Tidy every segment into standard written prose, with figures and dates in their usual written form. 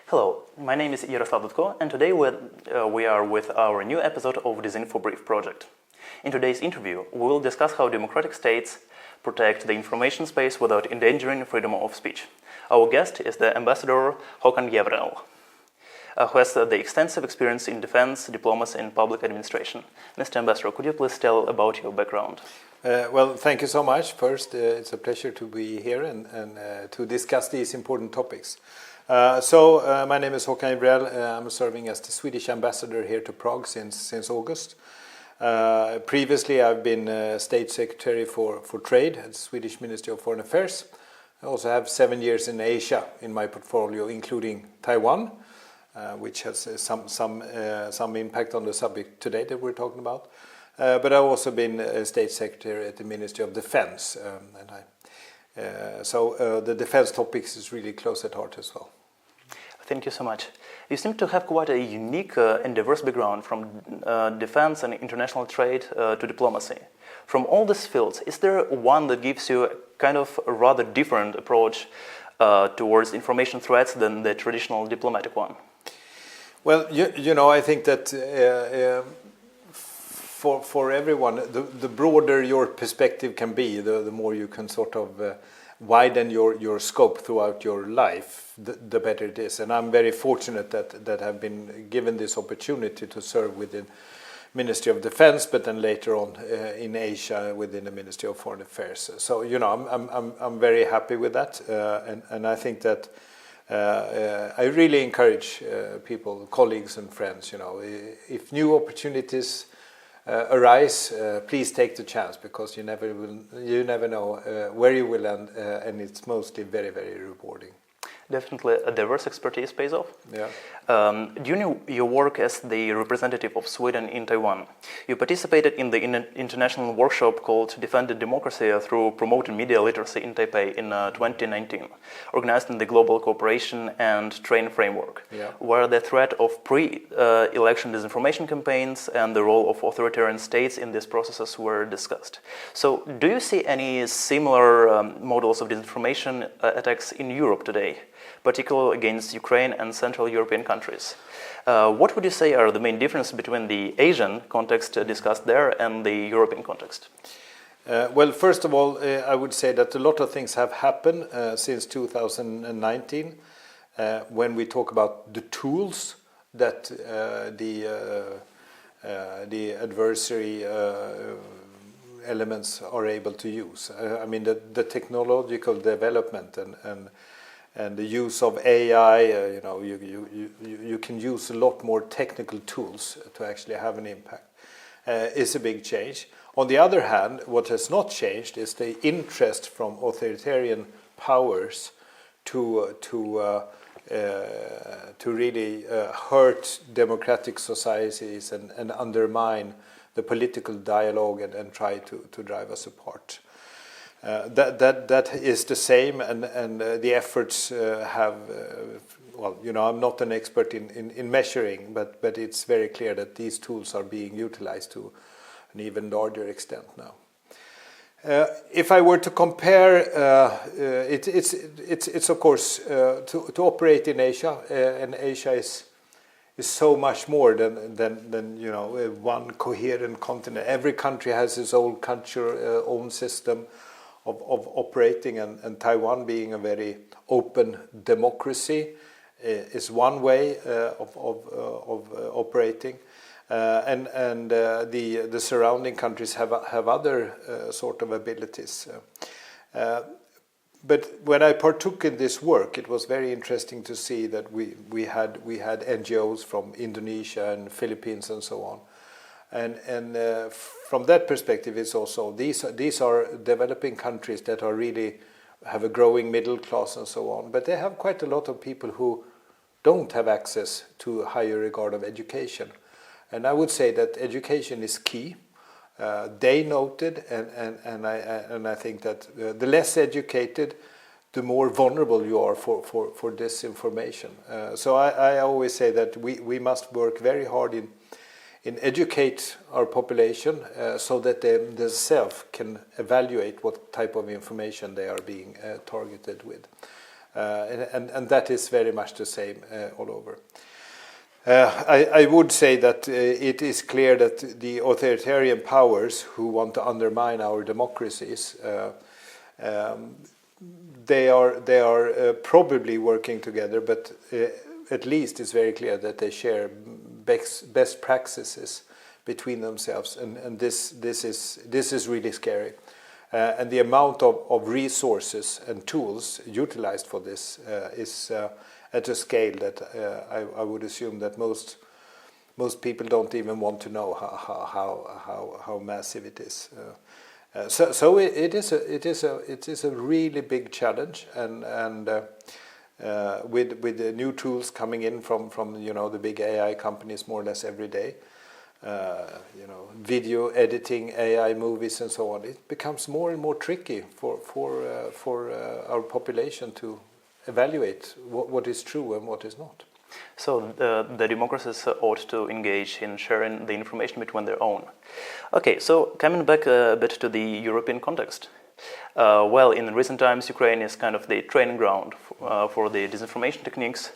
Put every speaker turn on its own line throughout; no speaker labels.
Hello, my name is YOUROPE, and today we are with our new episode of Disinfo Brief project. In today's interview, we will discuss how democratic states protect the information space without endangering freedom of speech. Our guest is the Ambassador Håkan Jevrell, who has the extensive experience in defense, diplomacy, and public administration. Mr. Ambassador, could you please tell about your background?
Well, thank you so much. First, it's a pleasure to be here and to discuss these important topics. My name is Håkan Jevrell. I'm serving as the Swedish Ambassador here to Prague since August. Previously, I've been State Secretary for Trade at the Swedish Ministry of Foreign Affairs. I also have 7 years in Asia in my portfolio, including Taiwan, which has some impact on the subject today that we're talking about. But I've also been State Secretary at the Ministry of Defense, so the defense topics is really close at heart as well.
Thank you so much. You seem to have quite a unique and diverse background from defense and international trade to diplomacy. From all these fields, is there one that gives you a kind of a rather different approach towards information threats than the traditional diplomatic one?
Well, you know, I think that for everyone, the broader your perspective can be, the more you can sort of widen your scope throughout your life, the better it is. And I'm very fortunate that I've been given this opportunity to serve within Ministry of Defense, but then later on in Asia within the Ministry of Foreign Affairs. So you know, I'm very happy with that, and I think that I really encourage people, colleagues and friends. You know, if new opportunities arise, please take the chance, because you never know where you will end, and it's mostly very, very rewarding.
Definitely, a diverse expertise pays off.
Yeah.
During your work as the representative of Sweden in Taiwan, you participated in the international workshop called Defending Democracy through Promoting Media Literacy in Taipei in 2019, organized in the Global Cooperation and Train Framework, where the threat of pre-election disinformation campaigns and the role of authoritarian states in these processes were discussed. So, do you see any similar models of disinformation attacks in Europe today, particularly against Ukraine and Central European countries? What would you say are the main differences between the Asian context discussed there and the European context?
Well, first of all, I would say that a lot of things have happened since 2019 when we talk about the tools that the adversary elements are able to use. I mean, the technological development and the use of AI, you know, you can use a lot more technical tools to actually have an impact. Is a big change. On the other hand, what has not changed is the interest from authoritarian powers to really hurt democratic societies and undermine the political dialogue and try to drive us apart. That is the same, and the efforts have. Well, you know, I'm not an expert in measuring, but it's very clear that these tools are being utilized to an even larger extent now. If I were to compare, it's of course to operate in Asia, and Asia is so much more than you know, one coherent continent. Every country has its own culture, own system of operating, and Taiwan, being a very open democracy, is one way of operating, and the surrounding countries have other sort of abilities. But when I partook in this work, it was very interesting to see that we had NGOs from Indonesia and Philippines and so on. And from that perspective, it's also these are developing countries that are really have a growing middle class and so on, but they have quite a lot of people who don't have access to a higher regard of education, and I would say that education is key. They noted, and I think that the less educated, the more vulnerable you are for disinformation. So I always say that we must work very hard in educate our population so that they themselves can evaluate what type of information they are being targeted with. And that is very much the same all over. I would say that it is clear that the authoritarian powers who want to undermine our democracies, they are probably working together, but at least it's very clear that they share best practices between themselves, and this is really scary. And the amount of resources and tools utilized for this is at a scale that I would assume that most people don't even want to know how massive it is. So it is a really big challenge, and with the new tools coming in from the big AI companies more or less every day, video editing, AI movies, and so on, it becomes more and more tricky for our population to evaluate what is true and what is not.
So the democracies ought to engage in sharing the information between their own. Okay, so coming back a bit to the European context. Well, in recent times, Ukraine is kind of the training ground for the disinformation techniques.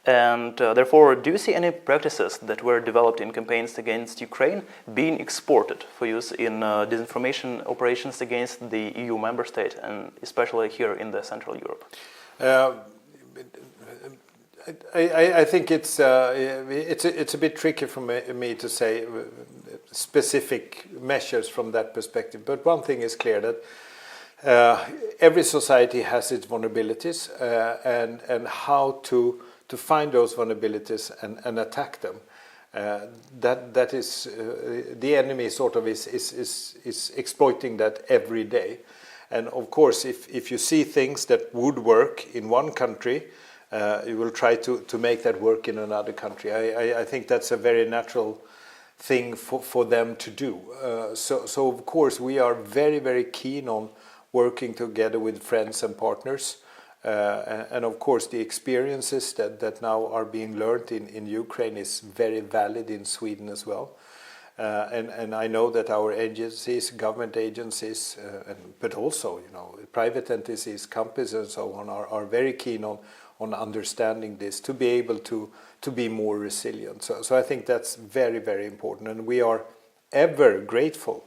And therefore, do you see any practices that were developed in campaigns against Ukraine being exported for use in disinformation operations against the EU member state, and especially here in the Central Europe?
I think it's a bit tricky for me to say specific measures from that perspective. But one thing is clear, that every society has its vulnerabilities, and how to find those vulnerabilities and attack them. That is the enemy sort of is exploiting that every day. And of course, if you see things that would work in one country, you will try to make that work in another country. I think that's a very natural thing for them to do. So of course we are very, very keen on working together with friends and partners. And of course the experiences that now are being learned in Ukraine is very valid in Sweden as well. And I know that our agencies, government agencies, but also private entities, companies and so on are very keen on understanding this, to be able to be more resilient. So I think that's very, very important, and we are ever grateful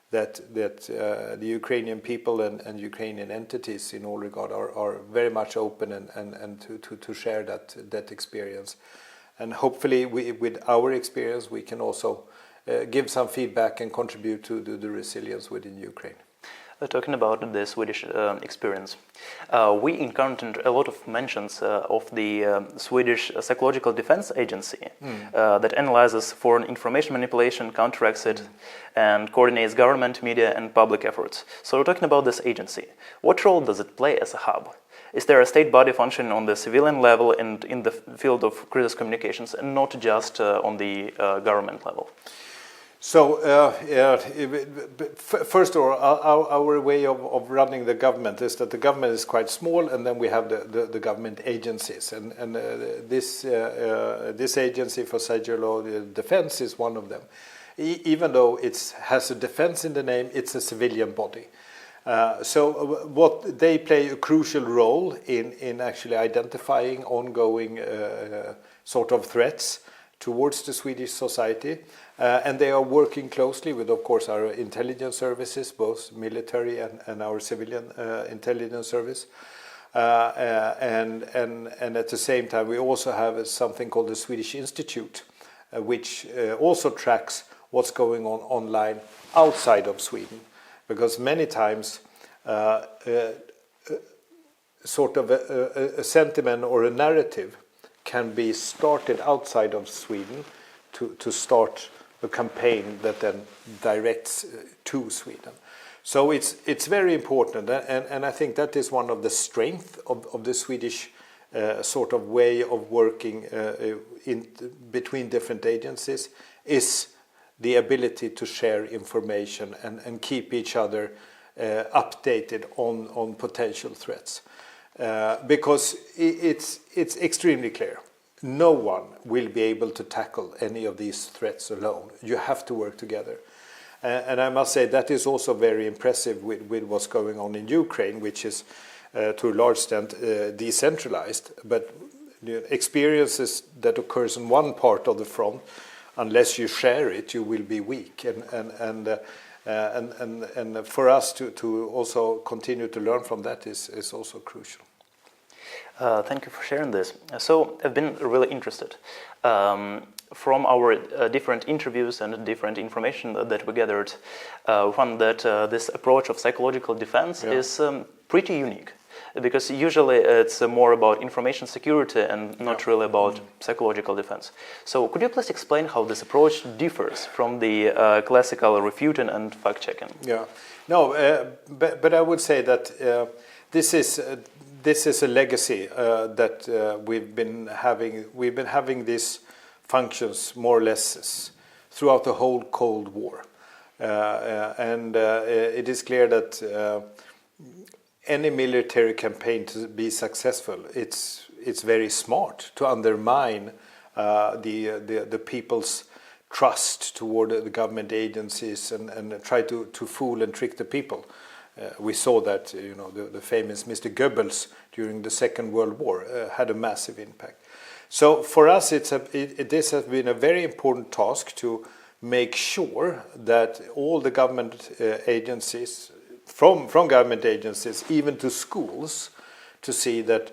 that the Ukrainian people and Ukrainian entities in all regard are very much open and to share that experience. And hopefully with our experience we can also give some feedback and contribute to the resilience within Ukraine.
Talking about the Swedish experience, we encountered a lot of mentions of the Swedish Psychological Defense Agency that analyzes foreign information manipulation, counteracts it, and coordinates government, media, and public efforts. So we're talking about this agency. What role does it play as a hub? Is there a state body functioning on the civilian level and in the field of crisis communications, and not just on the government level?
So, first of all, our way of running the government is that the government is quite small, and then we have the government agencies. And this agency for psychological defense is one of them. Even though it has a defense in the name, it's a civilian body. So what they play a crucial role in actually identifying ongoing sort of threats towards the Swedish society. And they are working closely with, of course, our intelligence services, both military and our civilian intelligence service. And at the same time, we also have something called the Swedish Institute, which also tracks what's going on online outside of Sweden. Because many times, sort of a sentiment or a narrative can be started outside of Sweden to start a campaign that then directs to Sweden. So it's very important, and I think that is one of the strengths of the Swedish sort of way of working in between different agencies, is the ability to share information and keep each other updated on potential threats. Because it's extremely clear. No one will be able to tackle any of these threats alone. You have to work together. And I must say that is also very impressive with what's going on in Ukraine, which is to a large extent decentralized, but experiences that occurs in one part of the front, unless you share it, you will be weak. And for us to also continue to learn from that is also crucial.
Thank you for sharing this. So I've been really interested. From our different interviews and different information that we gathered, we found that this approach of psychological defense is pretty unique. Because usually it's more about information security and not really about psychological defense. So could you please explain how this approach differs from the classical refuting and fact-checking?
Yeah, no, but I would say that this is a legacy that we've been having. We've been having these functions more or less throughout the whole Cold War, and it is clear that any military campaign to be successful, it's very smart to undermine the people's trust toward the government agencies and try to fool and trick the people. We saw that the famous Mr. Goebbels during the Second World War had a massive impact. So for us, this has been a very important task to make sure that all the government agencies, from government agencies even to schools, to see that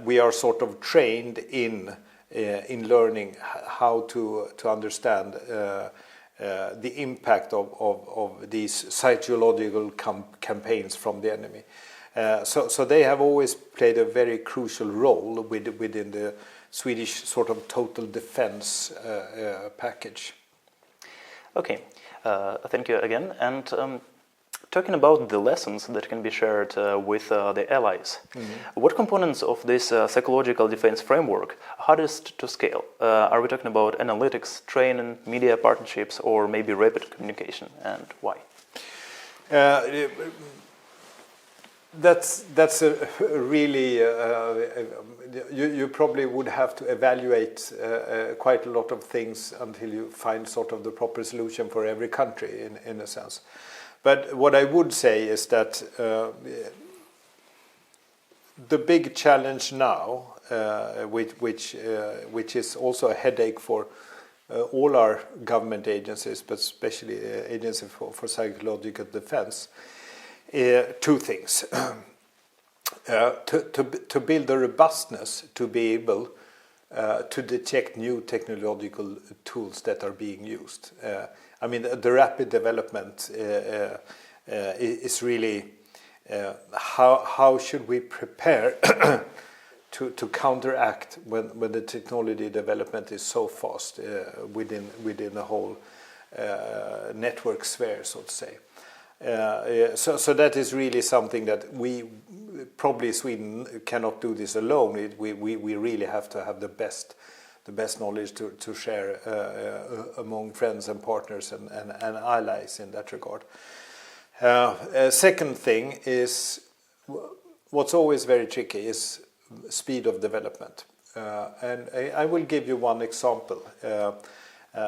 we are sort of trained in learning how to understand the impact of these psychological campaigns from the enemy. So they have always played a very crucial role within the Swedish sort of total defense package. Okay,
thank you again. And talking about the lessons that can be shared with the allies, what components of this psychological defense framework are hardest to scale? Are we talking about analytics, training, media partnerships, or maybe rapid communication, and why?
That's a really you probably would have to evaluate quite a lot of things until you find sort of the proper solution for every country in a sense. But what I would say is that the big challenge now, which is also a headache for all our government agencies, but especially Agency for Psychological Defense, two things. To build a robustness to be able to detect new technological tools that are being used. I mean, the rapid development is really how should we prepare to counteract when the technology development is so fast within the whole network sphere, so to say. So that is really something that we probably Sweden cannot do this alone. We really have to have the best knowledge to share among friends and partners and allies in that regard. Second thing is what's always very tricky is speed of development. And I will give you one example.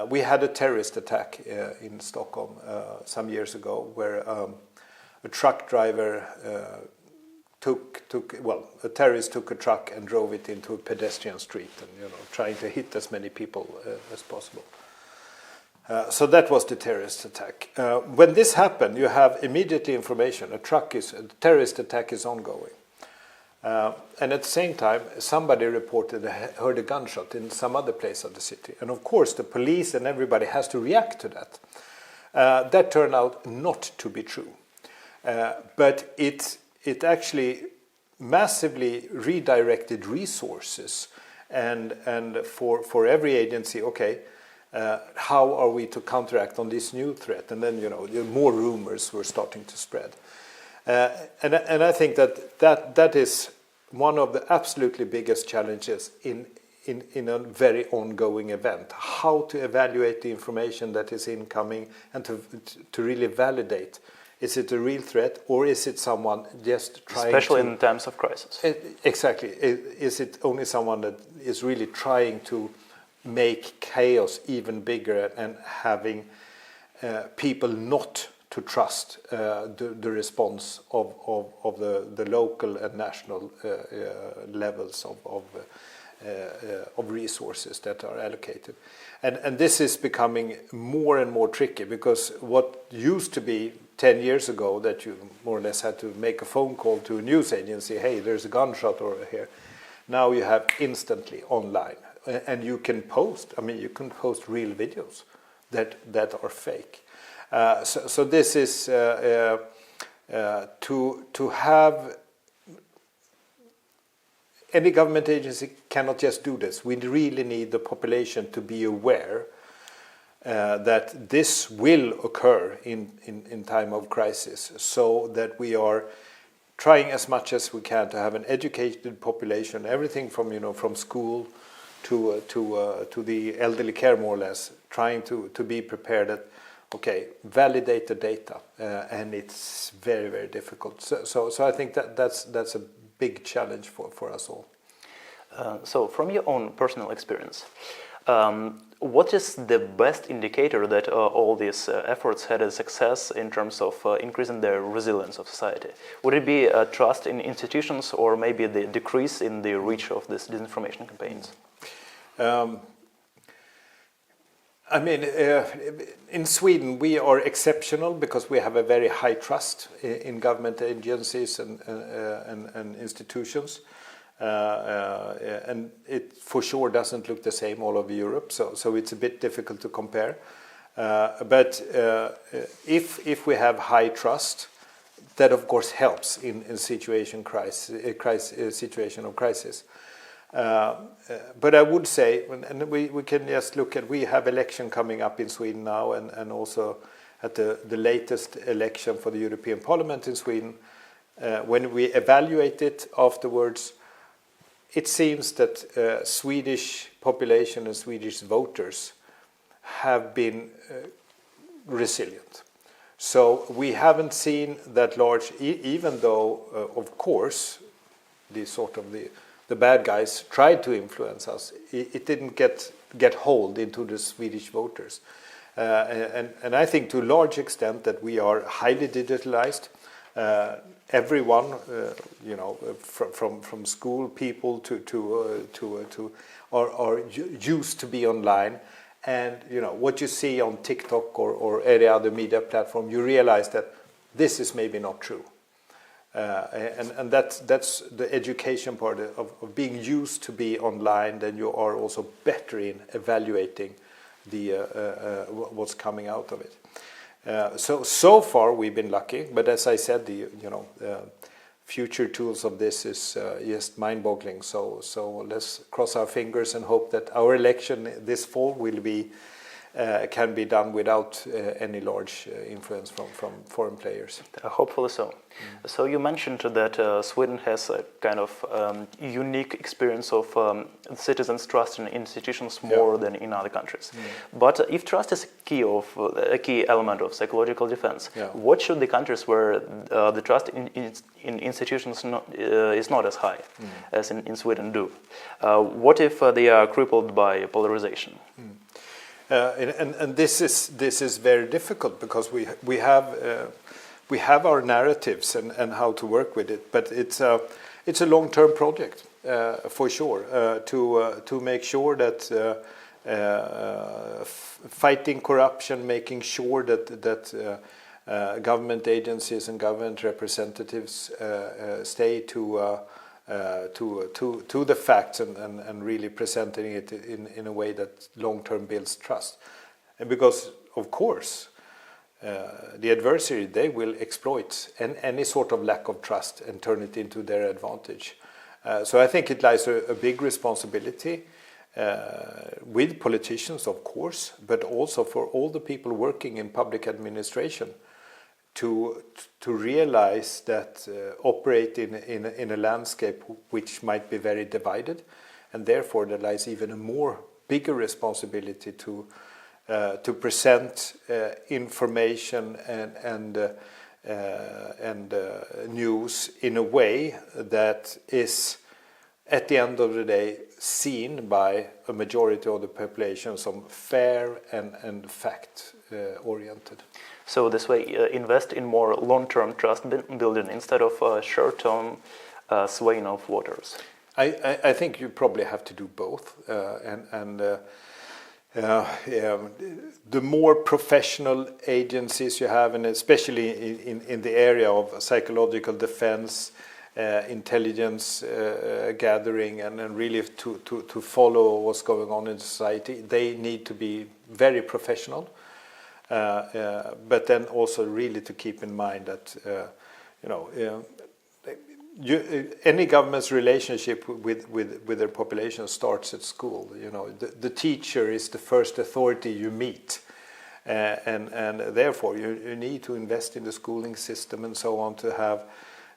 We had a terrorist attack in Stockholm some years ago where a truck driver a terrorist took a truck and drove it into a pedestrian street and trying to hit as many people as possible. So that was the terrorist attack. When this happened, you have immediately information. A terrorist attack is ongoing. And at the same time, somebody reported heard a gunshot in some other place of the city. And of course, the police and everybody has to react to that. That turned out not to be true. But it actually massively redirected resources and for every agency, how are we to counteract on this new threat? And then, more rumors were starting to spread. And I think that is one of the absolutely biggest challenges in a very ongoing event. How to evaluate the information that is incoming and to really validate. Is it a real threat or is it someone just trying
Especially in times of crisis.
Exactly. Is it only someone that is really trying to make chaos even bigger and having people not to trust the response of the local and national levels of resources that are allocated. And this is becoming more and more tricky, because what used to be 10 years ago that you more or less had to make a phone call to a news agency, hey, there's a gunshot over here. Now you have instantly online, and you can post, you can post real videos that are fake. So this is to have any government agency cannot just do this. We really need the population to be aware that this will occur in time of crisis, so that we are trying as much as we can to have an educated population, everything from from school to the elderly care, more or less, trying to be prepared that, okay, validate the data, and it's very, very difficult. So I think that's a big challenge for us all.
So from your own personal experience, what is the best indicator that all these efforts had a success in terms of increasing the resilience of society? Would it be trust in institutions, or maybe the decrease in the reach of these disinformation campaigns?
In Sweden we are exceptional because we have a very high trust in government agencies and institutions, and it for sure doesn't look the same all over Europe, so it's a bit difficult to compare. But if we have high trust, that of course helps in situation of crisis. But I would say, and we can just look at, we have election coming up in Sweden now, and also at the latest election for the European Parliament in Sweden, when we evaluate it afterwards, it seems that Swedish population and Swedish voters have been resilient. So we haven't seen that large, even though, of course, the bad guys tried to influence us. It didn't get hold into the Swedish voters, and I think to a large extent that we are highly digitalized. Everyone, from school people to are used to be online, and what you see on TikTok or any other media platform, you realize that this is maybe not true. And that's the education part of being used to be online. Then you are also better in evaluating what's coming out of it. So far we've been lucky, but as I said, the future tools of this is just mind-boggling. So let's cross our fingers and hope that our election this fall will be can be done without any large influence from foreign players.
Hopefully so. So you mentioned that Sweden has a kind of unique experience of citizens' trust in institutions more than in other countries. But if trust is a key element of psychological defense, what should the countries where the trust in institutions is not as high as in Sweden do? What if they are crippled by polarization?
And this is very difficult, because we have our narratives and how to work with it, but it's a long-term project for sure, to make sure that fighting corruption, making sure that government agencies and government representatives stay to the facts and really presenting it in a way that long-term builds trust. And because, of course, the adversary, they will exploit any sort of lack of trust and turn it into their advantage. So I think it lies a big responsibility with politicians, of course, but also for all the people working in public administration to realize that operate in a landscape which might be very divided, and therefore there lies even a bigger responsibility to present information and news in a way that is at the end of the day seen by a majority of the population as fair and fact oriented.
So this way, invest in more long-term trust building instead of short-term swaying of waters.
I think you probably have to do both, the more professional agencies you have, and especially in the area of psychological defense, intelligence gathering, and really to follow what's going on in society, they need to be very professional. But then also really to keep in mind that any government's relationship with their population starts at school. The teacher is the first authority you meet, and therefore you need to invest in the schooling system and so on to have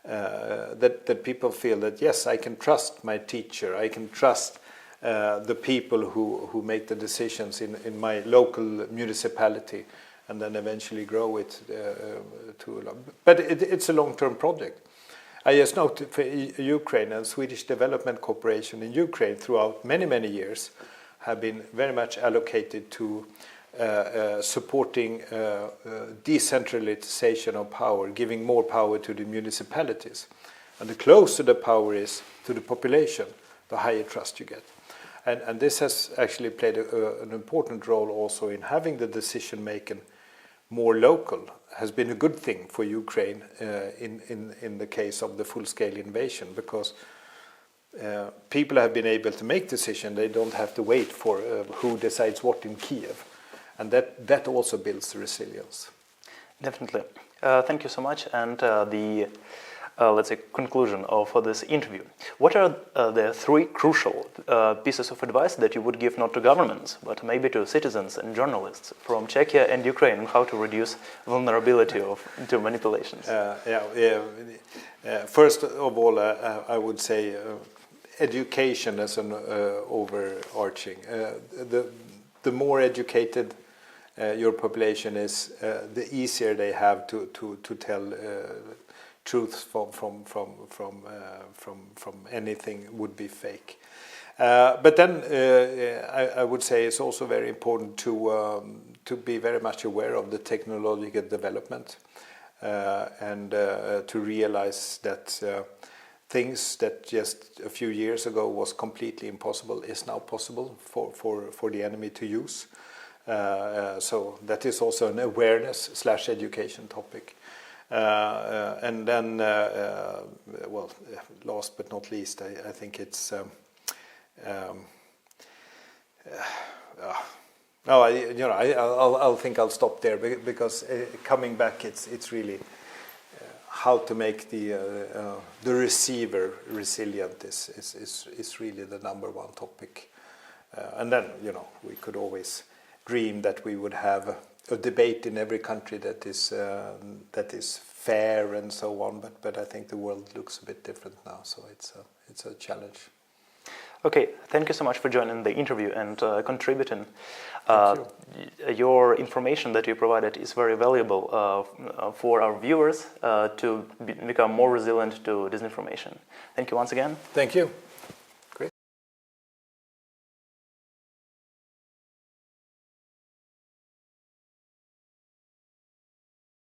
that people feel that yes, I can trust my teacher, I can trust the people who make the decisions in my local municipality, and then eventually grow it to a lot. But it's a long-term project. I just note for Ukraine and Swedish Development Corporation in Ukraine throughout many years have been very much allocated to supporting decentralization of power, giving more power to the municipalities. And the closer the power is to the population, the higher trust you get. And this has actually played an important role also in having the decision making more local. Has been a good thing for Ukraine in the case of the full-scale invasion, because people have been able to make decisions. They don't have to wait for who decides what in Kiev, and that also builds resilience.
Definitely. Thank you so much. And the let's say conclusion of this interview. What are the three crucial pieces of advice that you would give not to governments, but maybe to citizens and journalists from Czechia and Ukraine on how to reduce vulnerability to manipulations?
First of all, I would say education as an overarching. The more educated your population is, the easier they have to tell truth from anything would be fake. But then I would say it's also very important to be very much aware of the technological development and to realize that things that just a few years ago was completely impossible is now possible for the enemy to use. So that is also an awareness/education topic. And then, well, last but not least, I think it's I'll think I'll stop there, because coming back, it's really how to make the receiver resilient is really the number one topic. And then we could always dream that we would have a debate in every country that is fair and so on, but I think the world looks a bit different now, so it's a challenge.
Okay, thank you so much for joining the interview and contributing. Your information that you provided is very valuable for our viewers to become more resilient to disinformation. Thank you once again.
Thank you.